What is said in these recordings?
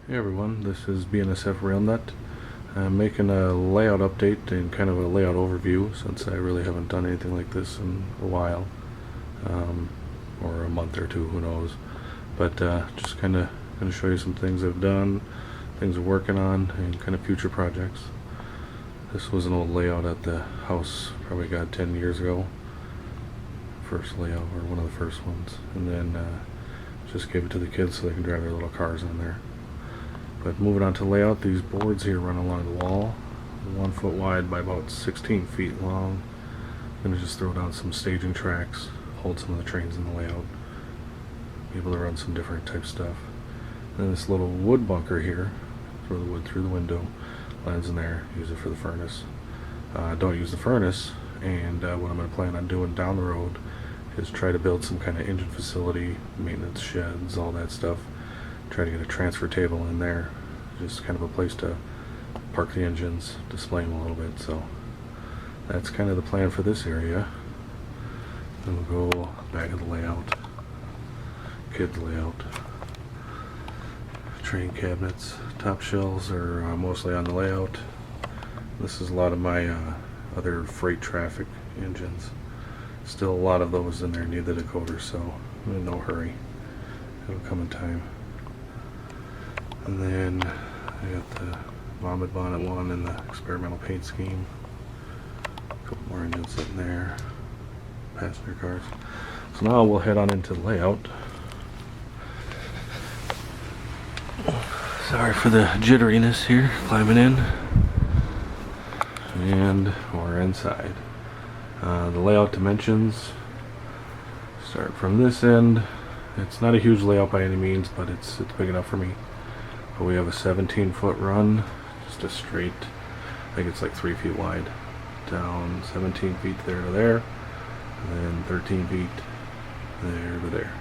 Hey everyone, this is bnsfrailnut. I'm making a layout update and kind of a layout overview since I really haven't done anything like this in a while, or a month or two, who knows. But just kind of going to show you some things I've done, things I'm working on, and kind of future projects. This was an old layout at the house, probably got 10 years ago. First layout, or one of the first ones. And then just gave it to the kids so they can drive their little cars on there. But moving on to layout, these boards here run along the wall, 1 foot wide by about 16 feet long. I'm going to just throw down some staging tracks, hold some of the trains in the layout, be able to run some different type stuff. Then this little wood bunker here, throw the wood through the window, lands in there, use it for the furnace. Don't use the furnace, and what I'm going to plan on doing down the road is try to build some kind of engine facility, maintenance sheds, all that stuff. Try to get a transfer table in there, just kind of a place to park the engines, display them a little bit. So that's kind of the plan for this area. Then we'll go back of the layout, kids layout. Train cabinets, top shelves are mostly on the layout. This is a lot of my other freight traffic engines. Still a lot of those in there need the decoder, so I'm in no hurry. It'll come in time. And then I got the vomit bonnet one and the experimental paint scheme. A couple more engines sitting there. Passenger cars. So now we'll head on into the layout. Sorry for the jitteriness here, climbing in. And we're inside. The layout dimensions start from this end. It's not a huge layout by any means, but it's big enough for me. But we have a 17-foot run, just a straight, I think it's like 3 feet wide, down 17 feet there to there, and then 13 feet there to there.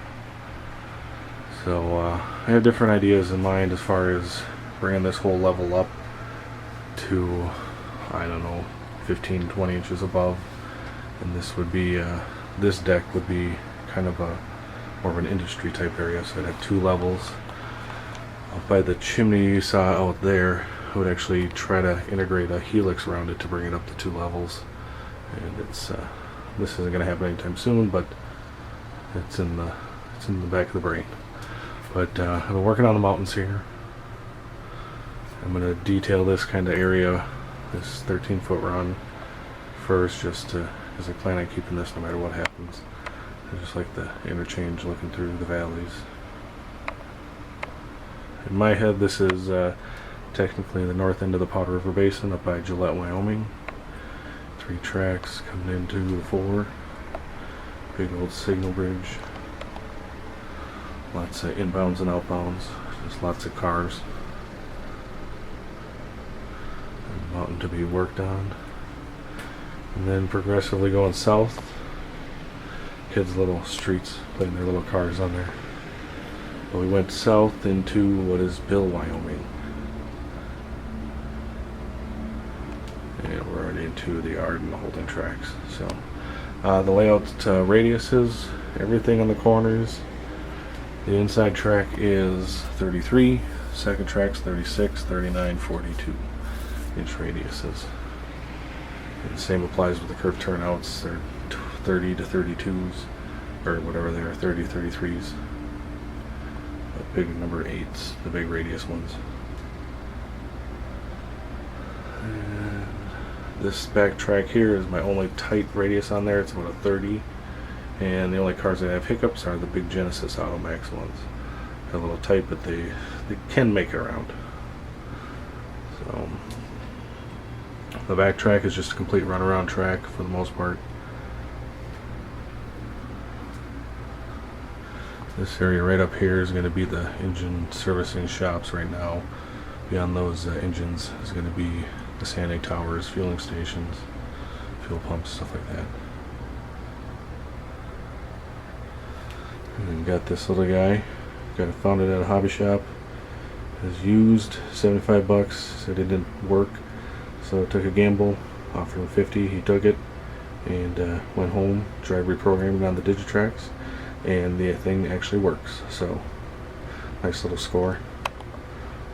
So I have different ideas in mind as far as bringing this whole level up to, I don't know, 15, 20 inches above. And this would be, this deck would be kind of a more of an industry type area, so I'd have 2 levels. Up by the chimney you saw out there, I would actually try to integrate a helix around it to bring it up to 2 levels. And it's this isn't going to happen anytime soon, but it's in the back of the brain. But I've been working on the mountains here. I'm going to detail this kind of area, this 13-foot run first, just because I plan on keeping this no matter what happens. I just like the interchange looking through the valleys. In my head, this is technically the north end of the Powder River Basin up by Gillette, Wyoming. 3 tracks coming into the 4. Big old signal bridge. Lots of inbounds and outbounds. Just lots of cars. A mountain to be worked on. And then progressively going south. Kids' little streets, putting their little cars on there. But we went south into what is Bill, Wyoming. And we're already into the yard and the holding tracks. So the layout radiuses, everything on the corners. The inside track is 33, second track's 36, 39, 42 inch radiuses. And the same applies with the curved turnouts. They're 30 to 32s, or whatever they are, 30 to 33s. The big number 8s, the big radius ones. And this back track here is my only tight radius on there. It's about a 30. And the only cars that have hiccups are the big Genesis Automax ones. They're a little tight, but they can make it around. So the back track is just a complete runaround track for the most part. This area right up here is going to be the engine servicing shops right now. Beyond those engines is going to be the sanding towers, fueling stations, fuel pumps, stuff like that. And then got this little guy. Found it at a hobby shop. It's used, 75 bucks. Said it didn't work, so I took a gamble. Offered him 50. He took it and went home, tried reprogramming on the Digitrax, and the thing actually works. So nice little score.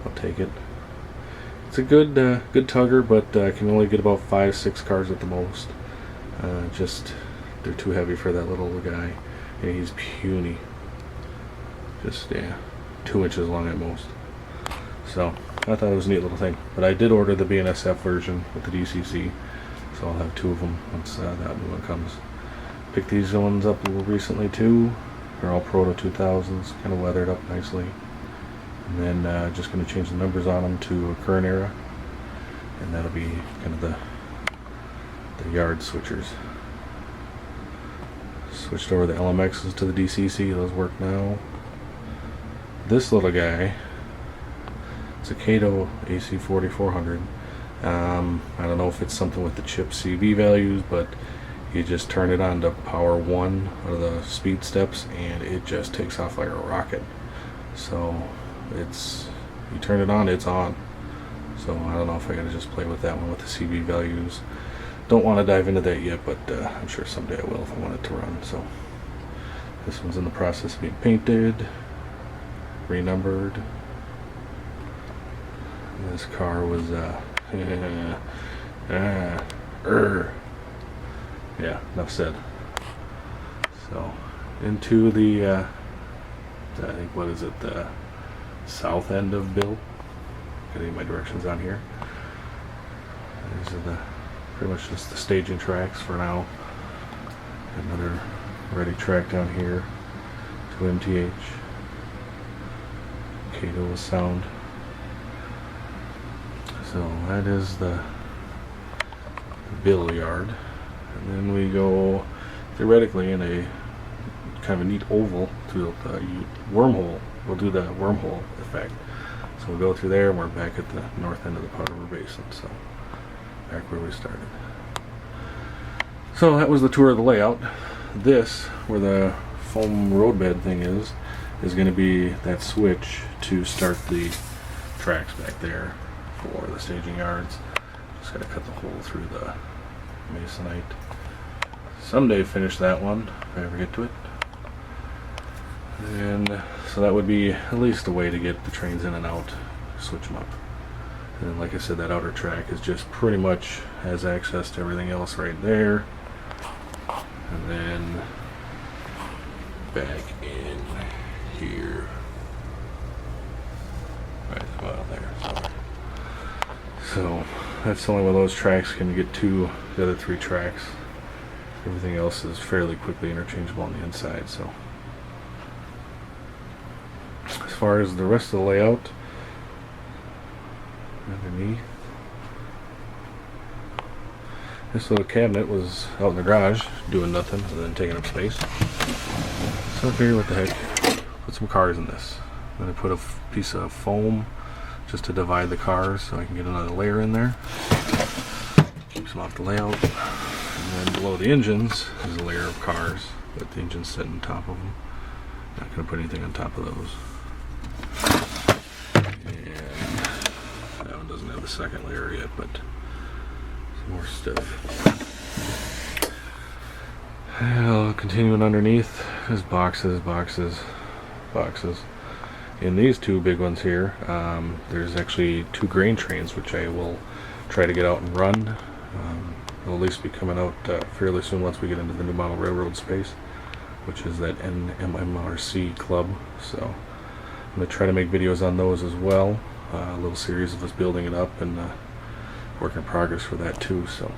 I'll take it. It's a good good tugger, but can only get about 5-6 cars at the most. Just they're too heavy for that little guy, and he's puny. Just 2 inches long at most. So I thought it was a neat little thing. But I did order the BNSF version with the DCC, so I'll have 2 of them once that new one comes. Picked these ones up a little recently too. They're all Proto 2000s, kind of weathered up nicely. And then just going to change the numbers on them to a current era, and that'll be kind of the yard switchers. Switched over the LMXs to the DCC. Those work now. This little guy, it's a Kato AC4400. I don't know if it's something with the chip CV values, but you just turn it on to power 1 out of the speed steps and it just takes off like a rocket. So you turn it on, it's on. So I don't know if I gotta just play with that one with the CV values. Don't want to dive into that yet, but I'm sure someday I will if I want it to run. So this one's in the process of being painted, renumbered. This car was yeah, enough said. So into the I think, what is it, the south end of Bill. Getting my directions on here. These are pretty much just the staging tracks for now. Another ready track down here to MTH. Kato with sound. So that is the Bill yard. And then we go theoretically in a kind of a neat oval through the wormhole. We'll do the wormhole effect. So we'll go through there and we're back at the north end of the Powder River Basin. So back where we started. So that was the tour of the layout. This, where the foam roadbed thing is going to be that switch to start the tracks back there for the staging yards. Just got to cut the hole through the masonite. Someday finish that one if I ever get to it. And so that would be at least a way to get the trains in and out, switch them up. And then, like I said, that outer track is just pretty much has access to everything else right there. And then back in here. Right about there. Sorry. So that's the only one of those tracks can get to the other 3 tracks. Everything else is fairly quickly interchangeable on the inside. So as far as the rest of the layout underneath, this little cabinet was out in the garage doing nothing other than taking up space. So I figured, what the heck, put some cars in this. Then I put a piece of foam just to divide the cars so I can get another layer in there. Keeps them off the layout. And then below the engines is a layer of cars, but the engine's sitting on top of them. Not going to put anything on top of those. And that one doesn't have the second layer yet, but some more stuff. Well, continuing underneath is boxes. In these 2 big ones here, there's actually 2 grain trains which I will try to get out and run. They'll at least be coming out fairly soon once we get into the new model railroad space, which is that NMMRC club. So I'm going to try to make videos on those as well. A little series of us building it up, and work in progress for that too. So,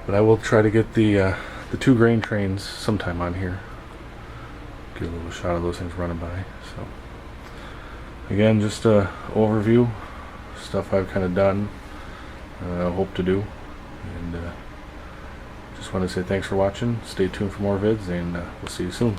but I will try to get the 2 grain trains sometime on here. Get a little shot of those things running by. So again, just a overview, stuff I've kind of done, hope to do, and just want to say thanks for watching. Stay tuned for more vids, and we'll see you soon.